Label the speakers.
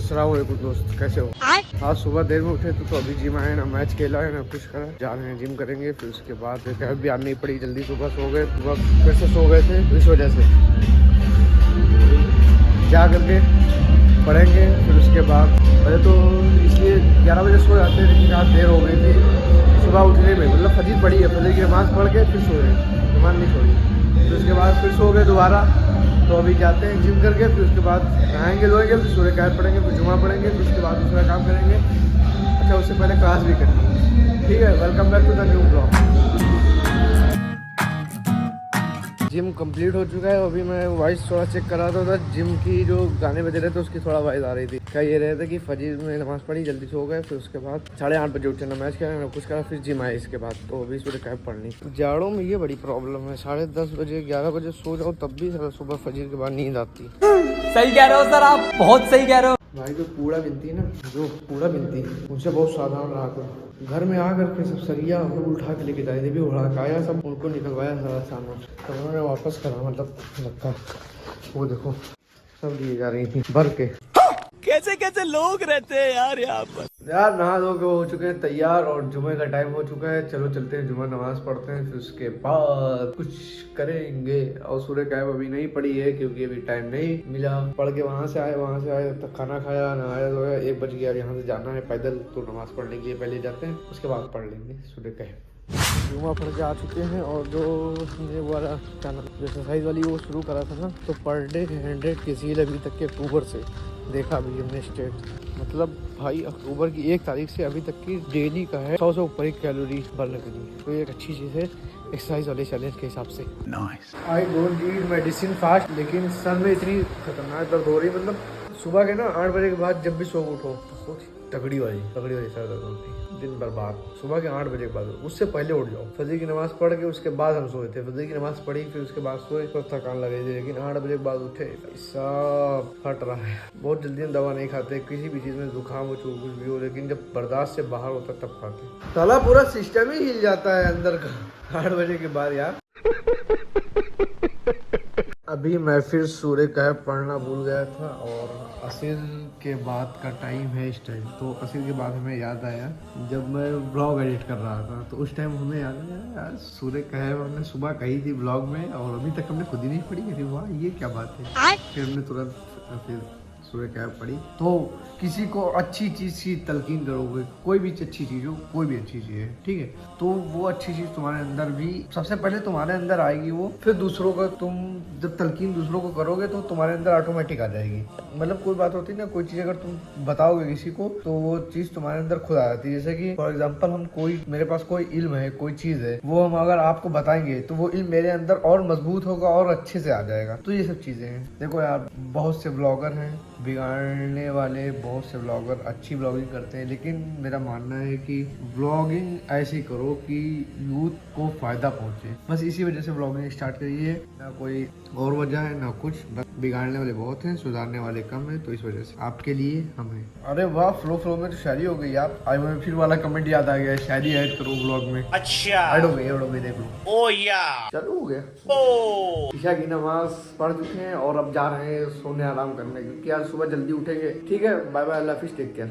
Speaker 1: अस्सलाम वालेकुम दोस्त, कैसे हो? आज सुबह देर में उठे तो अभी जिम आए ना, मैच खेला है ना, कुछ करा, जा रहे हैं जिम करेंगे। फिर उसके बाद कैब भी आनी पड़ी जल्दी, सुबह सो गए, सुबह फिर से सो गए थे, इस वजह से जा करके पढ़ेंगे। फिर उसके बाद पहले तो इसलिए 11 बजे सो जाते हैं, लेकिन आज देर हो गई थी सुबह उठने में। मतलब फजीर पड़ी है, फजीर की नमाज़ पढ़ के फिर सोए, नमाज़ नहीं छोड़ी। फिर उसके बाद फिर सो गए दोबारा। तो अभी जाते हैं जिम करके, फिर उसके बाद नहाएंगे धोएंगे, फिर सूर्य कैद पढ़ेंगे, फिर जुमा पढ़ेंगे, फिर उसके बाद दूसरा काम करेंगे। अच्छा, उससे पहले क्लास भी करेंगे। ठीक है, welcome back to the new blog. Gym complete हो चुका है। अभी मैं वॉइस थोड़ा चेक कर रहा था, जिम की जो गाने बज रहे थे उसकी थोड़ा वॉइस आ रही थी। क्या ये रहे थे कि फजीर में नमाज़ पढ़ी, जल्दी सो गए, फिर उसके बाद 8:30 बजे उठे ना, मैच खेला ना, कुछ करा, फिर जिम आए। इसके बाद तो अभी सुबह कैब पढ़नी। जाड़ों में ये बड़ी प्रॉब्लम है, 10:30 बजे 11 बजे सो जाओ तब भी सुबह फजीर के बाद नींद आती।
Speaker 2: सही कह रहे हो सर, आप बहुत सही कह रहे हो
Speaker 1: भाई। जो कूड़ा मिलती है ना, जो कूड़ा मिलती है उनसे बहुत सावधान रहा करो। घर में आकर के सब सरिया उठा के लेके जाए, भी उड़ाया, सब उनको निकलवाया सारा सामान, तो उन्होंने वापस करा, मतलब रखा। वो देखो सब लिए जा रही थी भर के।
Speaker 2: कैसे कैसे लोग रहते हैं यार यहाँ पर।
Speaker 1: यार नहा धो के हो चुके हैं तैयार, और जुमे का टाइम हो चुका है। चलो चलते हैं, जुमा नमाज पढ़ते हैं, फिर उसके बाद कुछ करेंगे। और सूर्य कैब अभी नहीं पड़ी है क्योंकि अभी टाइम नहीं मिला। पढ़ के वहां से आए तब खाना खाया, नहाया धोया, 1 बज गया। यहाँ से जाना है पैदल, तो नमाज पढ़ने के लिए पहले जाते हैं, उसके बाद पढ़ लेंगे सूर्य कैब। जुमा पढ़ के आ चुके हैं, और जो ये वाला चैनल जो एक्सरसाइज वाली वो शुरू करा था ना, तो पर डे 100 की सील अभी तक के अक्टूबर से देखा भी हमने स्टेट। मतलब भाई अक्टूबर की 1 तारीख से अभी तक की डेली का है 100 से ऊपर ही कैलोरी बर्न करी। तो ये एक अच्छी चीज़ है एक्सरसाइज वाले चैलेंज के हिसाब से। I don't need medicine fast, लेकिन सर में इतनी खतरनाक दर्द हो रही, मतलब सुबह के ना 8 बजे के बाद जब भी सो उठो तो तगड़ी वाली सर दर्द होती है। दिन भर बाद सुबह के 8 बजे के बाद, उससे पहले उठ जाओ। फजर की नमाज पढ़ के उसके बाद हम सोए थे, फजर की नमाज पढ़ी, फिर उसके बाद सोए तो थकान लग रही थी, लेकिन 8 बजे के बाद उठे, सब फट रहा है। बहुत जल्दी हम दवा नहीं खाते, किसी भी चीज़ में जुकाम हो, कुछ भी हो, लेकिन जब बर्दाश्त से बाहर होता तब खाते। साला पूरा सिस्टम ही हिल जाता है अंदर का 8 बजे के बाद यार। अभी मैं फिर सूर्य कैब पढ़ना भूल गया था, और असर के बाद का टाइम है इस टाइम। तो असर के बाद हमें याद आया, जब मैं ब्लॉग एडिट कर रहा था तो उस टाइम हमें याद आया यार सूर्य कैब हमने सुबह कही थी ब्लॉग में, और अभी तक हमने खुद ही नहीं पढ़ी। अरे वाह, ये क्या बात है। फिर हमने तुरंत फिर सूर्य कैब पढ़ी। तो किसी को अच्छी चीज़ की तलकीन करोगे, कोई भी अच्छी चीज़ हो, कोई भी अच्छी चीज़ है, ठीक है, तो वो अच्छी चीज़ तुम्हारे अंदर भी सबसे पहले तुम्हारे अंदर आएगी वो, फिर दूसरों का तुम जब तलकीन दूसरों को करोगे तो तुम्हारे अंदर ऑटोमेटिक आ जाएगी। मतलब कोई बात होती है ना, कोई चीज़ अगर तुम बताओगे किसी को तो वो चीज़ तुम्हारे अंदर खुद आ जाती है। जैसे कि फॉर एग्जाम्पल मेरे पास कोई इल्म है, कोई चीज़ है, वो हम अगर आपको बताएंगे तो वो इल्म मेरे अंदर और मजबूत होगा और अच्छे से आ जाएगा। तो ये सब चीज़ें हैं। देखो यार, बहुत से ब्लॉगर हैं बिगाड़ने वाले, बहुत से ब्लॉगर अच्छी ब्लॉगिंग करते हैं, लेकिन मेरा मानना है कि ब्लॉगिंग ऐसी करो कि यूथ को फ़ायदा पहुंचे। बस इसी वजह से ब्लॉगिंग स्टार्ट करिए, ना कोई और वजह है ना कुछ। बस बिगाड़ने वाले बहुत हैं, सुधारने वाले कम हैं, तो इस वजह से आपके लिए हम हैं। अरे वाह, फ्लो में तो शायरी हो गई यार। आज मैं फिर वाला कमेंट याद आ गया, शायरी ऐड करो ब्लॉग में। अच्छा, ऐड हो गई देख लो। ओ या चलो हो गया। ईशा की नमाज पढ़ चुके हैं और अब जा रहे हैं सोने, आराम करने, क्योंकि आज सुबह जल्दी उठेंगे। ठीक है, बाय बाय, अल्लाह हाफिज़, टेक केयर।